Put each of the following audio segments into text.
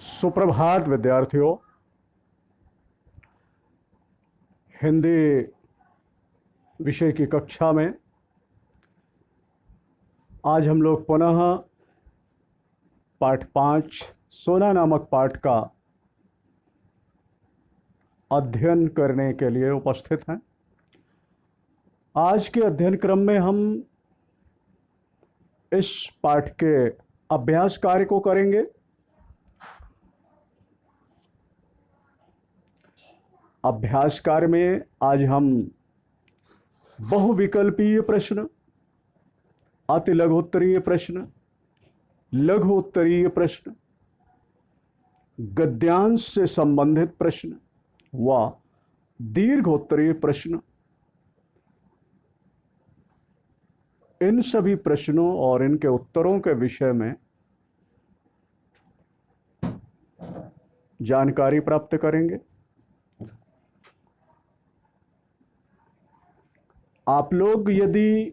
सुप्रभात विद्यार्थियों। हिंदी विषय की कक्षा में आज हम लोग पुनः पाठ 5 सोना नामक पाठ का अध्ययन करने के लिए उपस्थित हैं। आज के अध्ययन क्रम में हम इस पाठ के अभ्यास कार्य को करेंगे। अभ्यास कार्य में आज हम बहुविकल्पीय प्रश्न, अति लघुत्तरीय प्रश्न, लघु उत्तरीय प्रश्न, गद्यांश से संबंधित प्रश्न व दीर्घोत्तरीय प्रश्न, इन सभी प्रश्नों और इनके उत्तरों के विषय में जानकारी प्राप्त करेंगे। आप लोग यदि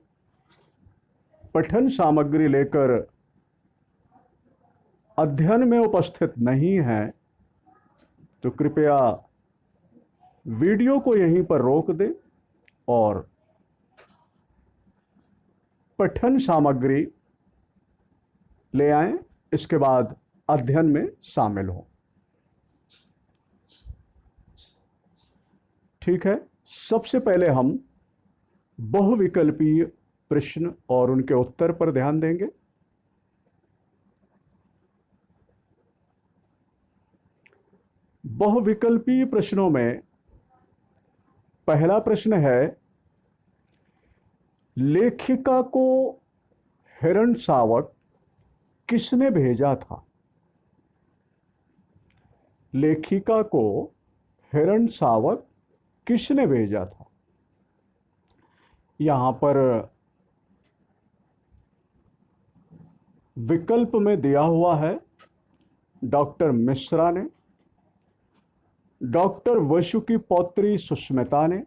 पठन सामग्री लेकर अध्ययन में उपस्थित नहीं हैं तो कृपया वीडियो को यहीं पर रोक दें और पठन सामग्री ले आएं। इसके बाद अध्ययन में शामिल हों। ठीक है, सबसे पहले हम बहुविकल्पीय प्रश्न और उनके उत्तर पर ध्यान देंगे। बहुविकल्पीय प्रश्नों में पहला प्रश्न है, लेखिका को हिरण शावक किसने भेजा था? लेखिका को हिरण शावक किसने भेजा था? यहां पर विकल्प में दिया हुआ है डॉक्टर मिश्रा ने, डॉक्टर वसु की पौत्री सुष्मिता ने,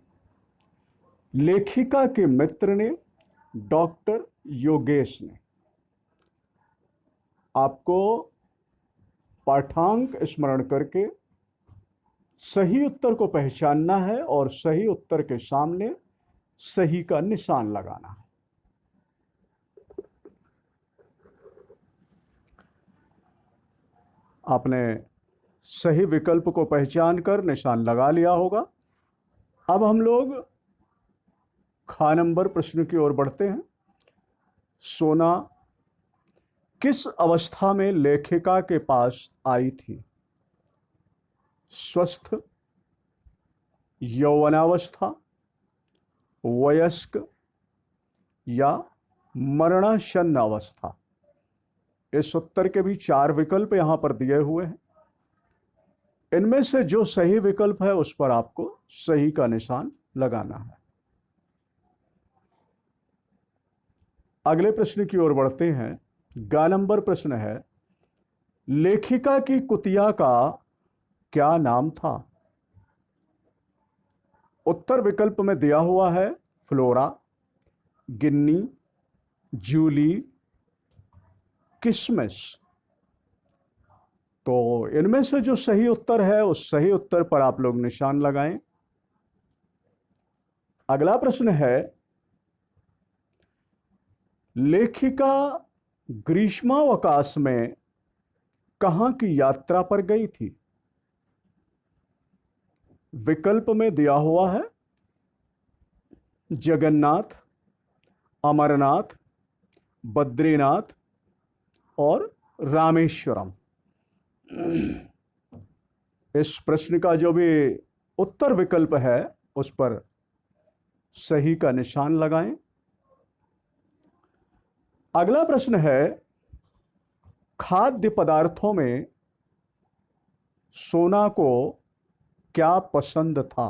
लेखिका के मित्र ने, डॉक्टर योगेश ने। आपको पाठांक स्मरण करके सही उत्तर को पहचानना है और सही उत्तर के सामने सही का निशान लगाना है। आपने सही विकल्प को पहचान कर निशान लगा लिया होगा। अब हम लोग ख नंबर प्रश्न की ओर बढ़ते हैं। सोना किस अवस्था में लेखिका के पास आई थी? स्वस्थ, यौवनावस्था, वयस्क या मरणासन्न अवस्था? इस उत्तर के भी 4 विकल्प यहां पर दिए हुए हैं। इनमें से जो सही विकल्प है उस पर आपको सही का निशान लगाना है। अगले प्रश्न की ओर बढ़ते हैं। ग नंबर प्रश्न है, लेखिका की कुतिया का क्या नाम था? उत्तर विकल्प में दिया हुआ है फ्लोरा, गिन्नी, जूली, किसमिस। तो इनमें से जो सही उत्तर है उस सही उत्तर पर आप लोग निशान लगाएं। अगला प्रश्न है, लेखिका ग्रीष्मावकाश में कहां की यात्रा पर गई थी? विकल्प में दिया हुआ है जगन्नाथ, अमरनाथ, बद्रीनाथ और रामेश्वरम। इस प्रश्न का जो भी उत्तर विकल्प है उस पर सही का निशान लगाएं। अगला प्रश्न है, खाद्य पदार्थों में सोना को क्या पसंद था?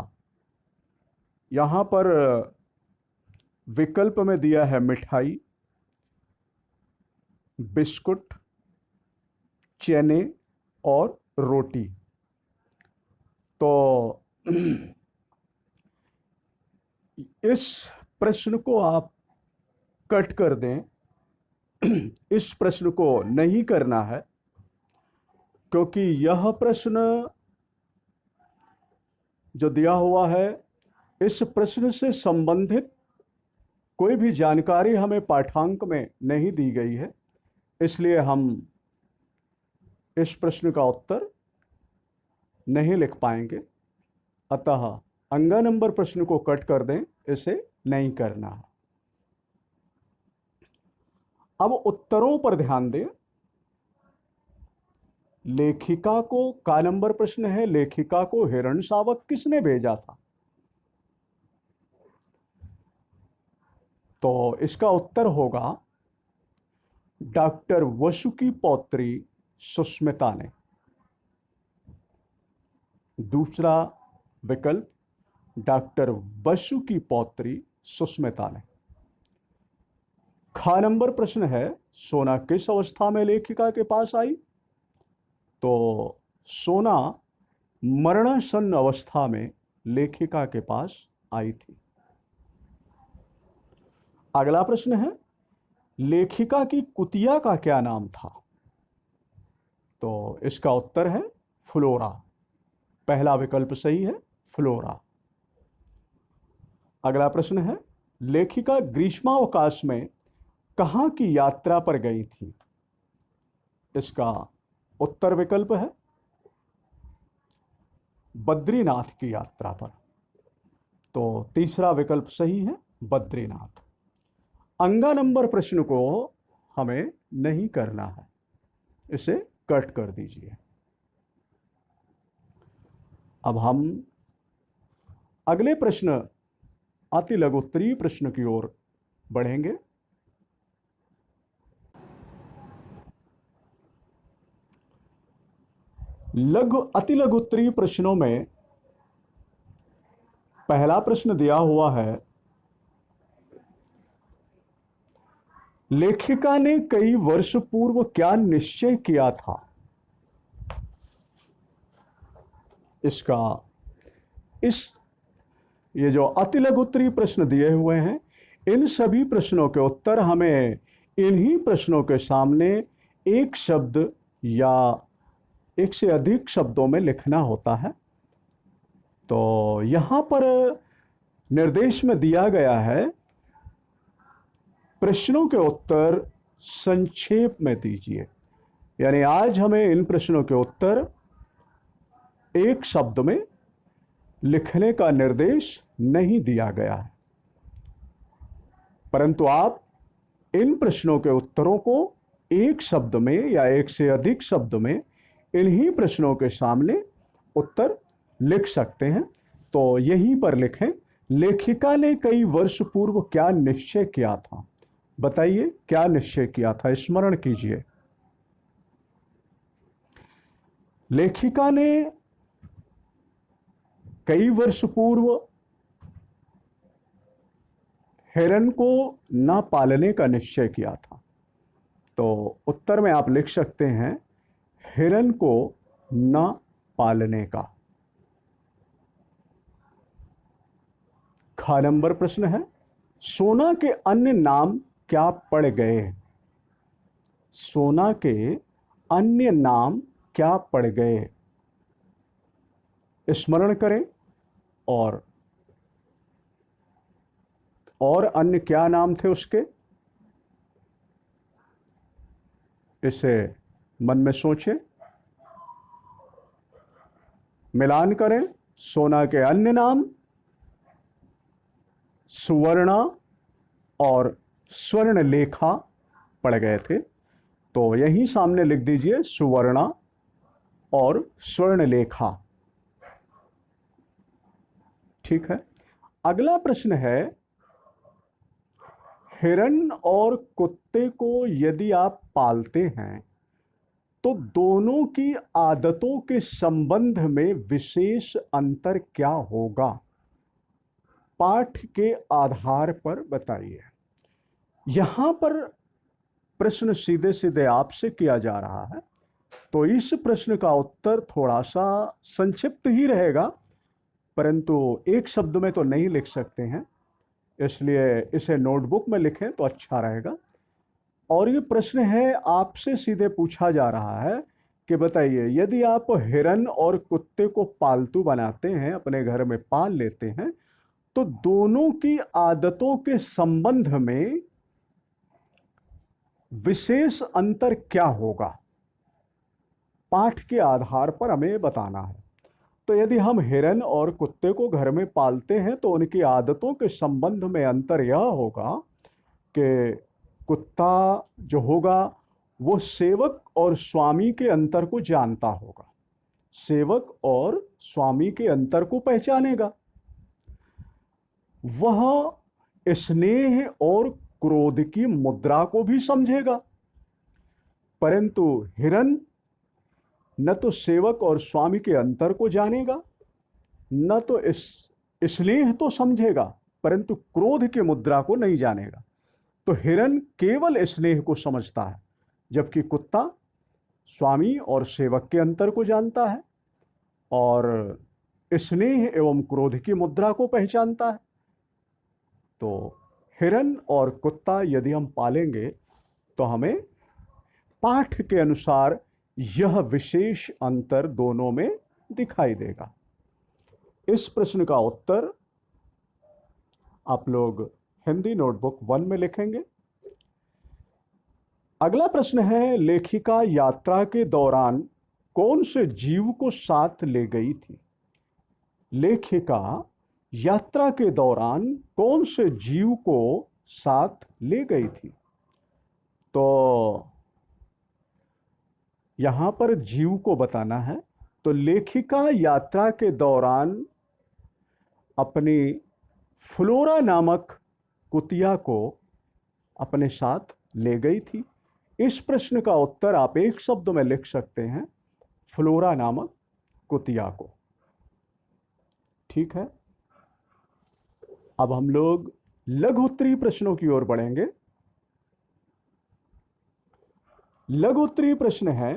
यहां पर विकल्प में दिया है मिठाई, बिस्कुट, चने और रोटी। तो इस प्रश्न को आप कट कर दें। इस प्रश्न को नहीं करना है। क्योंकि यह प्रश्न जो दिया हुआ है, इस प्रश्न से संबंधित कोई भी जानकारी हमें पाठ्यांक में नहीं दी गई है, इसलिए हम इस प्रश्न का उत्तर नहीं लिख पाएंगे। अतः अंगा नंबर प्रश्न को कट कर दें, इसे नहीं करना है। अब उत्तरों पर ध्यान दें। लेखिका को, का नंबर प्रश्न है, लेखिका को हिरण शावक किसने भेजा था? तो इसका उत्तर होगा डॉक्टर वसु की पौत्री सुष्मिता ने। दूसरा विकल्प, डॉक्टर वसु की पौत्री सुष्मिता ने। खा नंबर प्रश्न है, सोना किस अवस्था में लेखिका के पास आई? तो सोना मरणासन्न अवस्था में लेखिका के पास आई थी। अगला प्रश्न है, लेखिका की कुतिया का क्या नाम था? तो इसका उत्तर है फ्लोरा। पहला विकल्प सही है, फ्लोरा। अगला प्रश्न है, लेखिका ग्रीष्मावकाश में कहां की यात्रा पर गई थी? इसका उत्तर विकल्प है बद्रीनाथ की यात्रा पर। तो तीसरा विकल्प सही है, बद्रीनाथ। अंगा नंबर प्रश्न को हमें नहीं करना है, इसे कट कर दीजिए। अब हम अगले प्रश्न, अति लघुत्तरीय प्रश्न की ओर बढ़ेंगे। अति लघुत्तरीय प्रश्नों में पहला प्रश्न दिया हुआ है, लेखिका ने कई वर्ष पूर्व क्या निश्चय किया था? ये जो अति लघुत्तरीय प्रश्न दिए हुए हैं, इन सभी प्रश्नों के उत्तर हमें इन्हीं प्रश्नों के सामने एक शब्द या एक से अधिक शब्दों में लिखना होता है। तो यहां पर निर्देश में दिया गया है, प्रश्नों के उत्तर संक्षेप में दीजिए। यानी आज हमें इन प्रश्नों के उत्तर एक शब्द में लिखने का निर्देश नहीं दिया गया है, परंतु आप इन प्रश्नों के उत्तरों को एक शब्द में या एक से अधिक शब्द में इन्हीं प्रश्नों के सामने उत्तर लिख सकते हैं। तो यहीं पर लिखें, लेखिका ने कई वर्ष पूर्व क्या निश्चय किया था? बताइए क्या निश्चय किया था, स्मरण कीजिए। लेखिका ने कई वर्ष पूर्व हिरण को न पालने का निश्चय किया था। तो उत्तर में आप लिख सकते हैं हिरण को न पालने का। खा नंबर प्रश्न है, सोना के अन्य नाम क्या पड़ गए? सोना के अन्य नाम क्या पड़ गए? स्मरण करें। और अन्य क्या नाम थे उसके, इसे मन में सोचें, मिलान करें। सोना के अन्य नाम सुवर्णा और स्वर्णलेखा पड़ गए थे। तो यहीं सामने लिख दीजिए सुवर्णा और स्वर्णलेखा। ठीक है। अगला प्रश्न है, हिरण और कुत्ते को यदि आप पालते हैं तो दोनों की आदतों के संबंध में विशेष अंतर क्या होगा? पाठ के आधार पर बताइए। यहां पर प्रश्न सीधे सीधे आपसे किया जा रहा है, तो इस प्रश्न का उत्तर थोड़ा सा संक्षिप्त ही रहेगा, परंतु एक शब्द में तो नहीं लिख सकते हैं, इसलिए इसे नोटबुक में लिखें तो अच्छा रहेगा। और ये प्रश्न है, आपसे सीधे पूछा जा रहा है कि बताइए, यदि आप हिरन और कुत्ते को पालतू बनाते हैं, अपने घर में पाल लेते हैं, तो दोनों की आदतों के संबंध में विशेष अंतर क्या होगा, पाठ के आधार पर हमें बताना है। तो यदि हम हिरन और कुत्ते को घर में पालते हैं तो उनकी आदतों के संबंध में अंतर यह होगा कि कुत्ता जो होगा वो सेवक और स्वामी के अंतर को जानता होगा, सेवक और स्वामी के अंतर को पहचानेगा। वह स्नेह और क्रोध की मुद्रा को भी समझेगा। परंतु हिरन न तो सेवक और स्वामी के अंतर को जानेगा, न तो इस स्नेह तो समझेगा, परंतु क्रोध की मुद्रा को नहीं जानेगा। तो हिरन केवल स्नेह को समझता है, जबकि कुत्ता स्वामी और सेवक के अंतर को जानता है और स्नेह एवं क्रोध की मुद्रा को पहचानता है। तो हिरन और कुत्ता यदि हम पालेंगे तो हमें पाठ के अनुसार यह विशेष अंतर दोनों में दिखाई देगा। इस प्रश्न का उत्तर आप लोग हिंदी नोटबुक 1 में लिखेंगे। अगला प्रश्न है, लेखिका यात्रा के दौरान कौन से जीव को साथ ले गई थी? लेखिका यात्रा के दौरान कौन से जीव को साथ ले गई थी? तो यहां पर जीव को बताना है। तो लेखिका यात्रा के दौरान अपनी फ्लोरा नामक कुतिया को अपने साथ ले गई थी। इस प्रश्न का उत्तर आप एक शब्द में लिख सकते हैं, फ्लोरा नामक कुतिया को। ठीक है, अब हम लोग लघु उत्तरीय प्रश्नों की ओर बढ़ेंगे। लघु उत्तरीय प्रश्न है,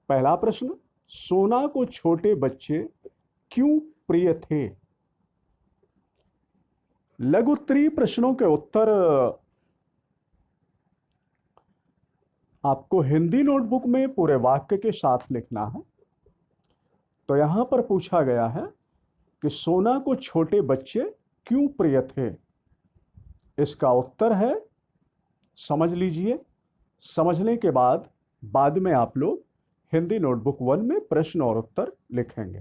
पहला प्रश्न, सोना को छोटे बच्चे क्यों प्रिय थे? लघु उत्तरीय प्रश्नों के उत्तर आपको हिंदी नोटबुक में पूरे वाक्य के साथ लिखना है। तो यहां पर पूछा गया है कि सोना को छोटे बच्चे क्यों प्रिय थे। इसका उत्तर है, समझ लीजिए, समझने के बाद में आप लोग हिंदी नोटबुक 1 में प्रश्न और उत्तर लिखेंगे।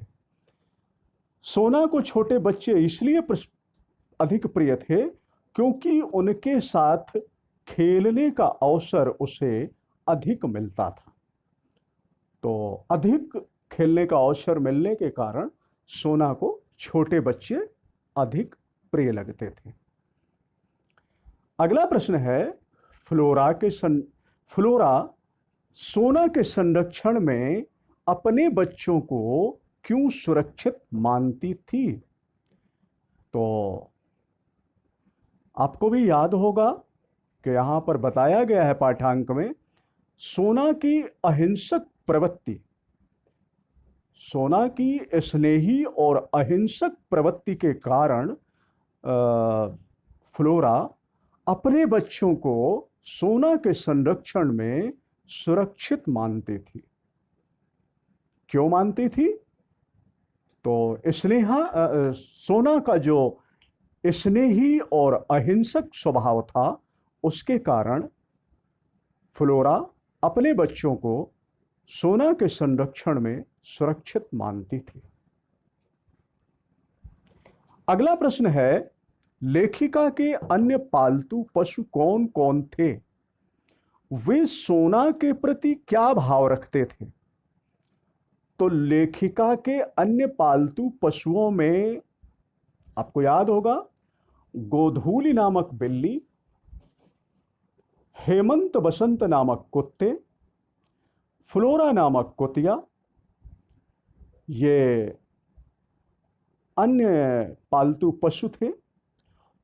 सोना को छोटे बच्चे इसलिए अधिक प्रिय थे क्योंकि उनके साथ खेलने का अवसर उसे अधिक मिलता था। तो अधिक खेलने का अवसर मिलने के कारण सोना को छोटे बच्चे अधिक प्रिय लगते थे। अगला प्रश्न है, फ्लोरा सोना के संरक्षण में अपने बच्चों को क्यों सुरक्षित मानती थी? तो आपको भी याद होगा कि यहां पर बताया गया है पाठांक में, सोना की अहिंसक प्रवृत्ति, सोना की स्नेही और अहिंसक प्रवृत्ति के कारण फ्लोरा अपने बच्चों को सोना के संरक्षण में सुरक्षित मानती थी। क्यों मानती थी? तो सोना का जो स्नेही और अहिंसक स्वभाव था, उसके कारण फ्लोरा अपने बच्चों को सोना के संरक्षण में सुरक्षित मानती थी। अगला प्रश्न है, लेखिका के अन्य पालतू पशु कौन कौन थे? वे सोना के प्रति क्या भाव रखते थे? तो लेखिका के अन्य पालतू पशुओं में आपको याद होगा, गोधूली नामक बिल्ली, हेमंत बसंत नामक कुत्ते, फ्लोरा नामक कुतिया, ये अन्य पालतू पशु थे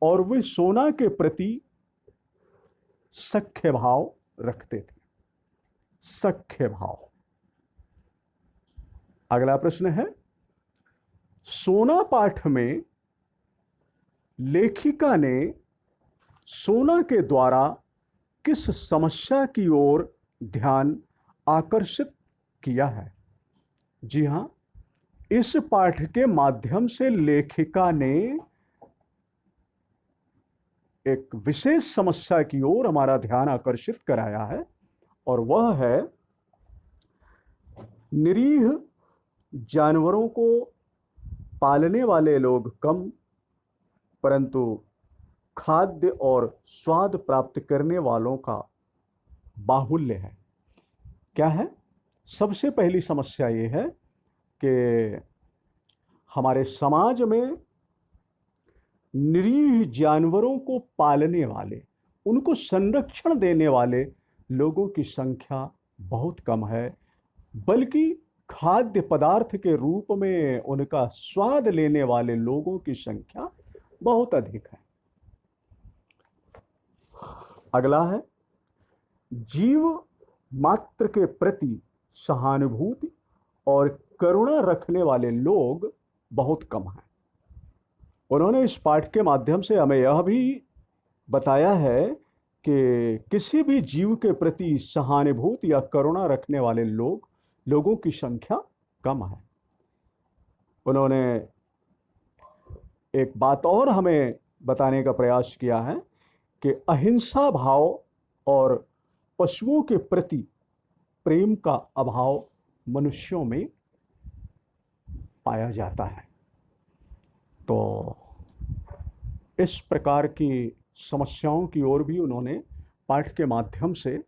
और वे सोना के प्रति सख्य भाव रखते थे। सख्य भाव। अगला प्रश्न है, सोना पाठ में लेखिका ने सोना के द्वारा किस समस्या की ओर ध्यान आकर्षित किया है। जी हाँ, इस पाठ के माध्यम से लेखिका ने एक विशेष समस्या की ओर हमारा ध्यान आकर्षित कराया है, और वह है निरीह जानवरों को पालने वाले लोग कम, परंतु खाद्य और स्वाद प्राप्त करने वालों का बाहुल्य है। क्या है? सबसे पहली समस्या ये है कि हमारे समाज में निरीह जानवरों को पालने वाले, उनको संरक्षण देने वाले लोगों की संख्या बहुत कम है, बल्कि खाद्य पदार्थ के रूप में उनका स्वाद लेने वाले लोगों की संख्या बहुत अधिक है। अगला है, जीव मात्र के प्रति सहानुभूति और करुणा रखने वाले लोग बहुत कम हैं। उन्होंने इस पाठ के माध्यम से हमें यह भी बताया है कि किसी भी जीव के प्रति सहानुभूति या करुणा रखने वाले लोगों की संख्या कम है। उन्होंने एक बात और हमें बताने का प्रयास किया है कि अहिंसा भाव और पशुओं के प्रति प्रेम का अभाव मनुष्यों में पाया जाता है। तो इस प्रकार की समस्याओं की ओर भी उन्होंने पाठ के माध्यम से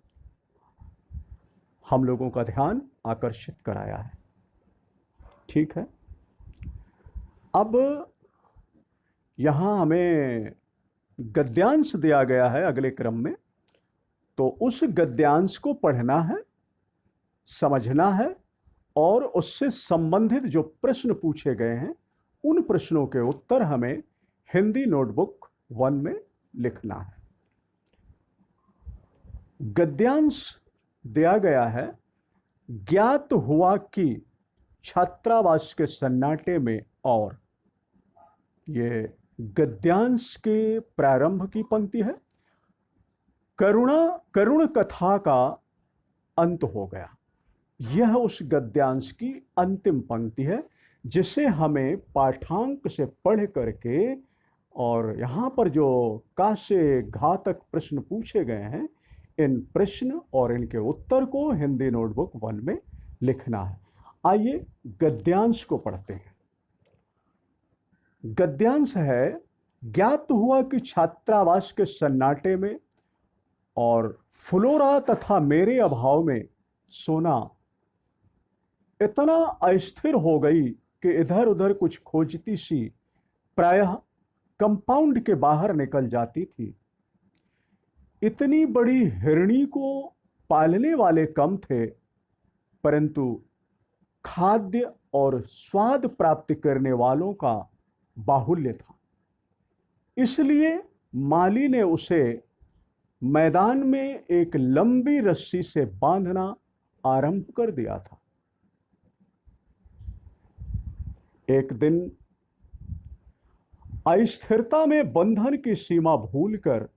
हम लोगों का ध्यान आकर्षित कराया है। ठीक है, अब यहाँ हमें गद्यांश दिया गया है अगले क्रम में, तो उस गद्यांश को पढ़ना है, समझना है, और उससे संबंधित जो प्रश्न पूछे गए हैं उन प्रश्नों के उत्तर हमें हिंदी नोटबुक 1 में लिखना है। गद्यांश दिया गया है, ज्ञात हुआ कि छात्रावास के सन्नाटे में, और ये गद्यांश के प्रारंभ की पंक्ति है। करुण कथा का अंत हो गया। यह उस गद्यांश की अंतिम पंक्ति है जिसे हमें पाठांक से पढ़ करके, और यहाँ पर जो कासे घातक प्रश्न पूछे गए हैं, इन प्रश्न और इनके उत्तर को हिंदी नोटबुक 1 में लिखना है। आइए गद्यांश को पढ़ते हैं। गद्यांश है, ज्ञात हुआ कि छात्रावास के सन्नाटे में और फ्लोरा तथा मेरे अभाव में सोना इतना अस्थिर हो गई कि इधर उधर कुछ खोजती सी प्रायः कंपाउंड के बाहर निकल जाती थी। इतनी बड़ी हिरणी को पालने वाले कम थे, परंतु खाद्य और स्वाद प्राप्त करने वालों का बाहुल्य था। इसलिए माली ने उसे मैदान में एक लंबी रस्सी से बांधना आरंभ कर दिया था। एक दिन अस्थिरता में बंधन की सीमा भूलकर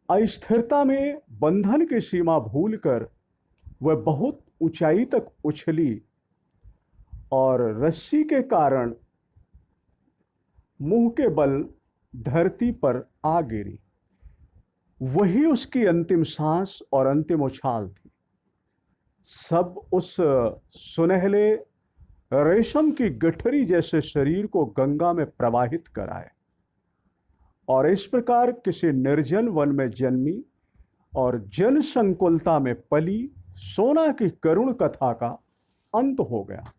अस्थिरता में बंधन की सीमा भूलकर वह बहुत ऊंचाई तक उछली और रस्सी के कारण मुंह के बल धरती पर आ गिरी। वही उसकी अंतिम सांस और अंतिम उछाल थी। सब उस सुनहले रेशम की गठरी जैसे शरीर को गंगा में प्रवाहित कराए, और इस प्रकार किसी निर्जन वन में जन्मी और जन संकुलता में पली सोना की करुण कथा का अंत हो गया।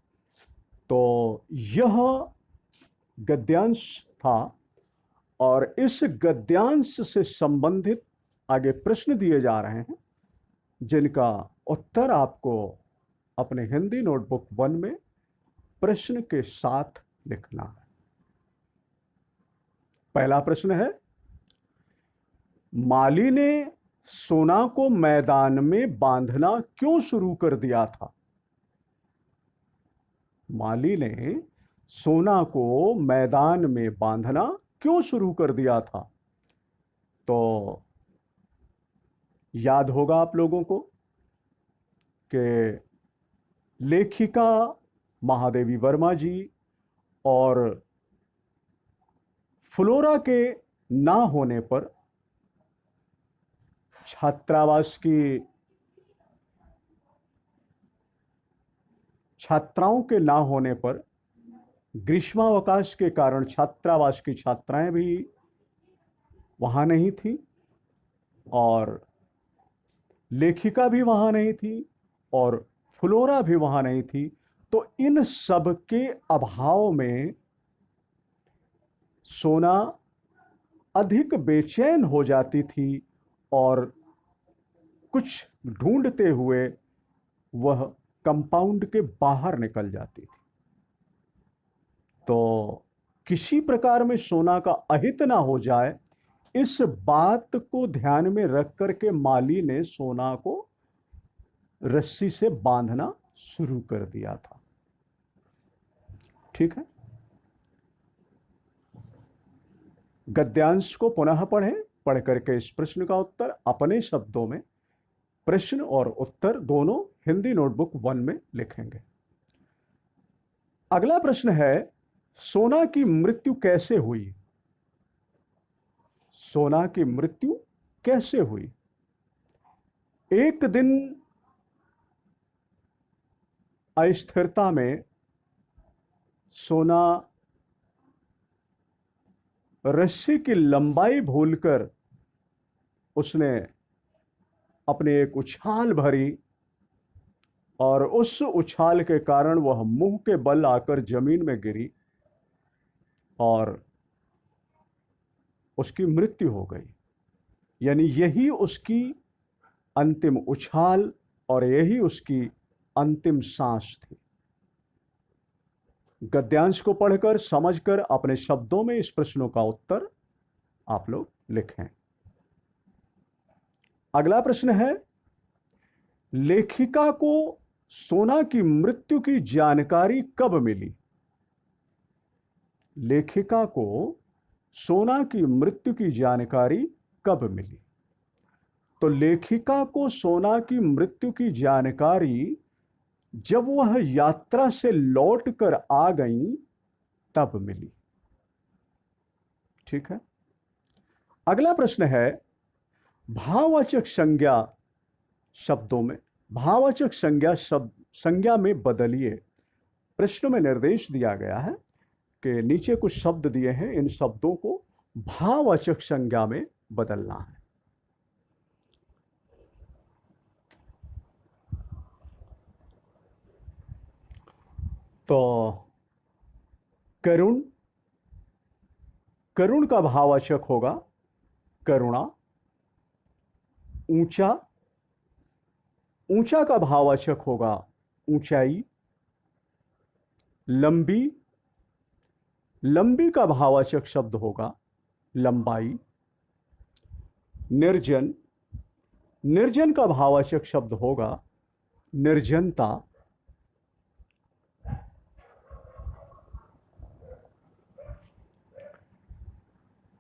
तो यह गद्यांश था, और इस गद्यांश से संबंधित आगे प्रश्न दिए जा रहे हैं जिनका उत्तर आपको अपने हिंदी नोटबुक 1 में प्रश्न के साथ लिखना है। पहला प्रश्न है, माली ने सोना को मैदान में बांधना क्यों शुरू कर दिया था? माली ने सोना को मैदान में बांधना क्यों शुरू कर दिया था? तो याद होगा आप लोगों को कि लेखिका महादेवी वर्मा जी और फ्लोरा के ना होने पर छात्राओं के ना होने पर ग्रीष्मावकाश के कारण छात्रावास की छात्राएं भी वहां नहीं थी और लेखिका भी वहां नहीं थी और फ्लोरा भी वहां नहीं थी। तो इन सब के अभाव में सोना अधिक बेचैन हो जाती थी और कुछ ढूंढते हुए वह कंपाउंड के बाहर निकल जाती थी। तो किसी प्रकार में सोना का अहित ना हो जाए, इस बात को ध्यान में रख करके माली ने सोना को रस्सी से बांधना शुरू कर दिया था। ठीक है, गद्यांश को पुनः पढ़ें, पढ़ करके इस प्रश्न का उत्तर अपने शब्दों में, प्रश्न और उत्तर दोनों हिंदी नोटबुक 1 में लिखेंगे। अगला प्रश्न है, सोना की मृत्यु कैसे हुई? सोना की मृत्यु कैसे हुई? एक दिन अस्थिरता में सोना रस्सी की लंबाई भूलकर उसने अपने एक उछाल भरी और उस उछाल के कारण वह मुंह के बल आकर जमीन में गिरी और उसकी मृत्यु हो गई। यानी यही उसकी अंतिम उछाल और यही उसकी अंतिम सांस थी। गद्यांश को पढ़कर समझकर अपने शब्दों में इस प्रश्नों का उत्तर आप लोग लिखें। अगला प्रश्न है, लेखिका को सोना की मृत्यु की जानकारी कब मिली? लेखिका को सोना की मृत्यु की जानकारी कब मिली? तो लेखिका को सोना की मृत्यु की जानकारी जब वह यात्रा से लौटकर आ गई तब मिली। ठीक है, अगला प्रश्न है, भाववाचक संज्ञा शब्दों में, भाववाचक संज्ञा में बदलिए। प्रश्न में निर्देश दिया गया है कि नीचे कुछ शब्द दिए हैं, इन शब्दों को भाववाचक संज्ञा में बदलना है। तो करुण, करुण का भाववाचक होगा करुणा। ऊंचा, ऊंचा का भाववाचक होगा ऊंचाई। लंबी, लंबी का भाववाचक शब्द होगा लंबाई। निर्जन, निर्जन का भाववाचक शब्द होगा निर्जनता।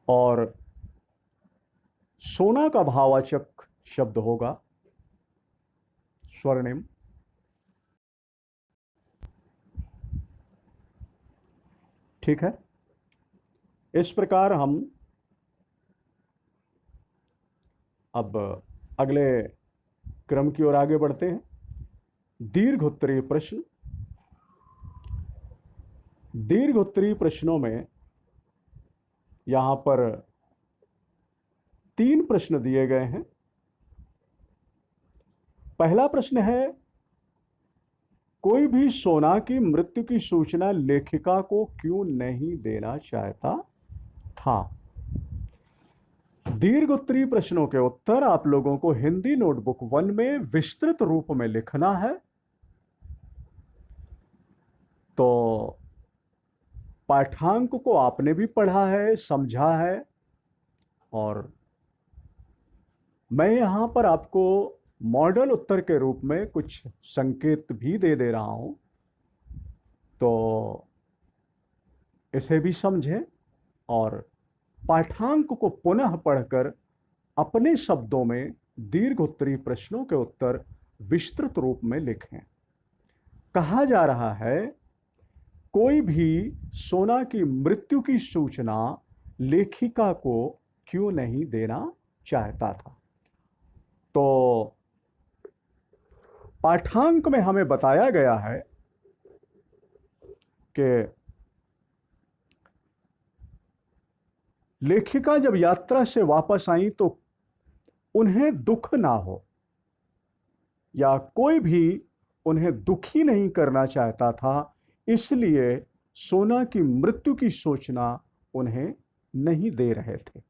और सोना का भाववाचक शब्द होगा स्वर्णिम। ठीक है, इस प्रकार हम अब अगले क्रम की ओर आगे बढ़ते हैं। दीर्घ उत्तरीय प्रश्न। दीर्घ उत्तरीय प्रश्नों में यहां पर 3 प्रश्न दिए गए हैं। पहला प्रश्न है, कोई भी सोना की मृत्यु की सूचना लेखिका को क्यों नहीं देना चाहता था? दीर्घ उत्तरीय प्रश्नों के उत्तर आप लोगों को हिंदी नोटबुक 1 में विस्तृत रूप में लिखना है। तो पाठ्यांक को आपने भी पढ़ा है, समझा है, और मैं यहां पर आपको मॉडल उत्तर के रूप में कुछ संकेत भी दे रहा हूं। तो इसे भी समझें और पाठांक को पुनः पढ़कर अपने शब्दों में दीर्घ उत्तरीय प्रश्नों के उत्तर विस्तृत रूप में लिखें। कहा जा रहा है, कोई भी सोना की मृत्यु की सूचना लेखिका को क्यों नहीं देना चाहता था। तो पाठांक में हमें बताया गया है कि लेखिका जब यात्रा से वापस आई तो उन्हें दुख ना हो, या कोई भी उन्हें दुखी नहीं करना चाहता था, इसलिए सोना की मृत्यु की सूचना उन्हें नहीं दे रहे थे,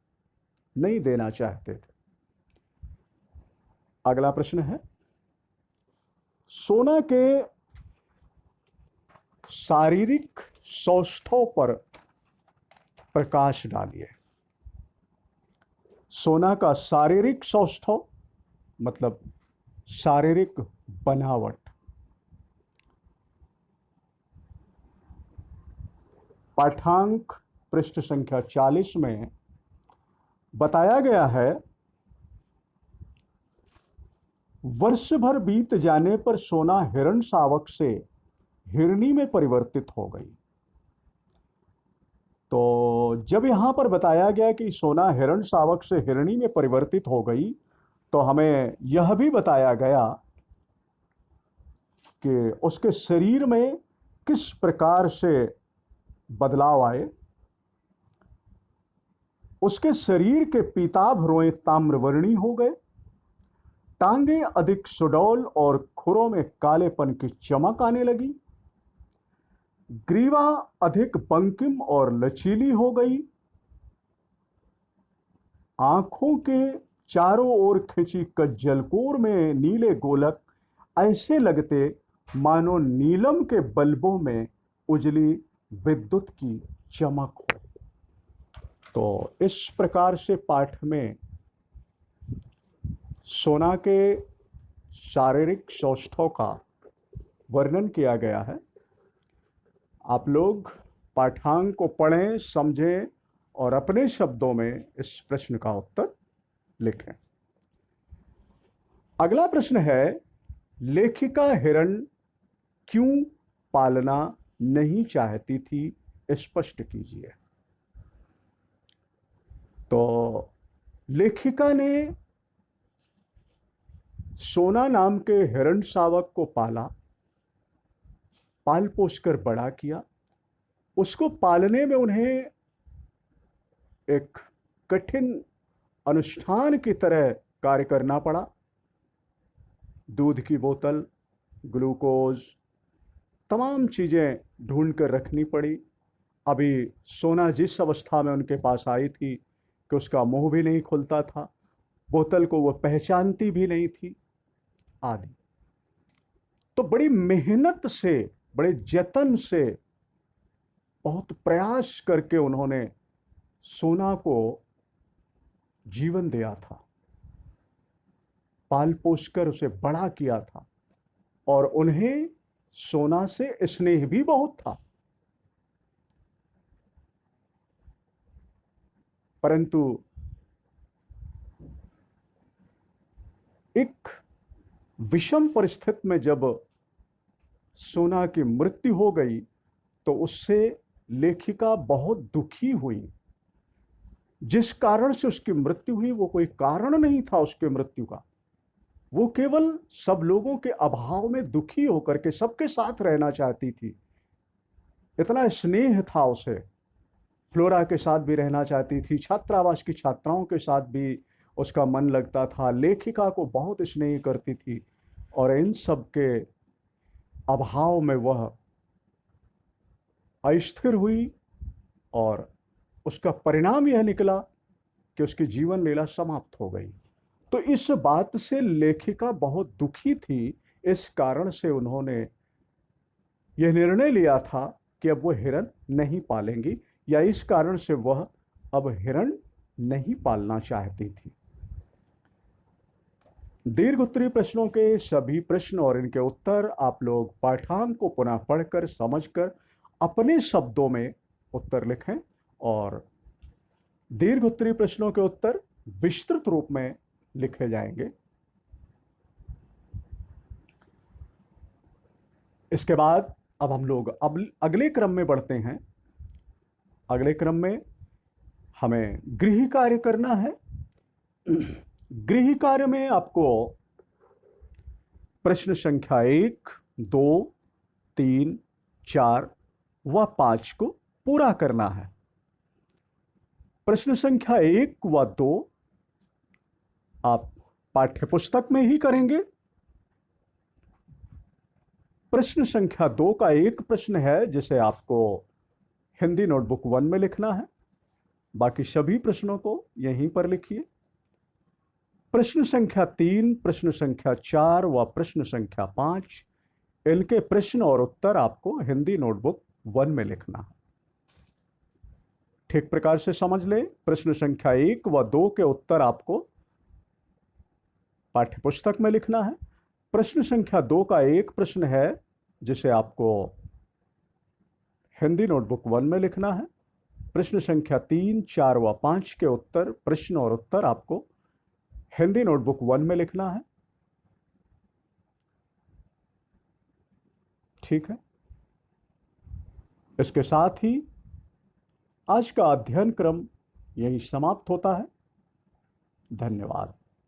नहीं देना चाहते थे। अगला प्रश्न है, सोना के शारीरिक सौष्ठव पर प्रकाश डालिए। सोना का शारीरिक सौष्ठव मतलब शारीरिक बनावट। पाठांक पृष्ठ संख्या 40 में बताया गया है, वर्ष भर बीत जाने पर सोना हिरण शावक से हिरणी में परिवर्तित हो गई। तो जब यहां पर बताया गया कि सोना हिरण शावक से हिरणी में परिवर्तित हो गई, तो हमें यह भी बताया गया कि उसके शरीर में किस प्रकार से बदलाव आए। उसके शरीर के पीताभ रोए ताम्रवर्णी हो गए, टांगे अधिक सुडौल और खुरों में कालेपन की चमक आने लगी, ग्रीवा अधिक बंकिम और लचीली हो गई, आंखों के चारों ओर खिंची कज्जलकोर में नीले गोलक ऐसे लगते मानो नीलम के बल्बों में उजली विद्युत की चमक हो। तो इस प्रकार से पाठ में सोना के शारीरिक सौष्ठव का वर्णन किया गया है। आप लोग पाठांक को पढ़ें, समझें और अपने शब्दों में इस प्रश्न का उत्तर लिखें। अगला प्रश्न है, लेखिका हिरण क्यों पालना नहीं चाहती थी, स्पष्ट कीजिए। तो लेखिका ने सोना नाम के हिरण शावक को पाला, पाल पोस कर बड़ा किया। उसको पालने में उन्हें एक कठिन अनुष्ठान की तरह कार्य करना पड़ा। दूध की बोतल, ग्लूकोज, तमाम चीज़ें ढूंढ कर रखनी पड़ी। अभी सोना जिस अवस्था में उनके पास आई थी कि उसका मुंह भी नहीं खुलता था, बोतल को वो पहचानती भी नहीं थी आदि। तो बड़ी मेहनत से, बड़े जतन से, बहुत प्रयास करके उन्होंने सोना को जीवन दिया था, पाल पोस कर उसे बड़ा किया था, और उन्हें सोना से स्नेह भी बहुत था। परंतु एक विषम परिस्थिति में जब सोना की मृत्यु हो गई तो उससे लेखिका बहुत दुखी हुई। जिस कारण से उसकी मृत्यु हुई वो कोई कारण नहीं था उसके मृत्यु का, वो केवल सब लोगों के अभाव में दुखी होकर के सबके साथ रहना चाहती थी। इतना स्नेह था उसे, फ्लोरा के साथ भी रहना चाहती थी, छात्रावास की छात्राओं के साथ भी उसका मन लगता था, लेखिका को बहुत स्नेह करती थी। और इन सब के अभाव में वह अस्थिर हुई और उसका परिणाम यह निकला कि उसकी जीवन लीला समाप्त हो गई। तो इस बात से लेखिका बहुत दुखी थी। इस कारण से उन्होंने यह निर्णय लिया था कि अब वो हिरण नहीं पालेंगी, या इस कारण से वह अब हिरण नहीं पालना चाहती थी। दीर्घ उत्तरीय प्रश्नों के सभी प्रश्न और इनके उत्तर आप लोग पाठांत को पुनः पढ़कर समझकर अपने शब्दों में उत्तर लिखें और दीर्घ उत्तरीय प्रश्नों के उत्तर विस्तृत रूप में लिखे जाएंगे। इसके बाद अब हम लोग अगले क्रम में बढ़ते हैं। अगले क्रम में हमें गृह कार्य करना है। गृह कार्य में आपको प्रश्न संख्या 1, 2, 3, 4 व 5 को पूरा करना है। प्रश्न संख्या 1 व 2 आप पाठ्यपुस्तक में ही करेंगे। प्रश्न संख्या 2 का एक प्रश्न है जिसे आपको हिंदी नोटबुक 1 में लिखना है। बाकी सभी प्रश्नों को यहीं पर लिखिए। प्रश्न संख्या 3, प्रश्न संख्या 4 व प्रश्न संख्या 5 इनके प्रश्न और उत्तर आपको हिंदी नोटबुक 1 में लिखना है। ठीक प्रकार से समझ लें, प्रश्न संख्या 1 व 2 के उत्तर आपको पाठ्यपुस्तक में लिखना है। प्रश्न संख्या 2 का एक प्रश्न है जिसे आपको हिंदी नोटबुक 1 में लिखना है। प्रश्न संख्या 3, 4 व 5 के उत्तर, प्रश्न और उत्तर आपको हिंदी नोटबुक 1 में लिखना है। ठीक है। इसके साथ ही आज का अध्ययन क्रम यही समाप्त होता है। धन्यवाद।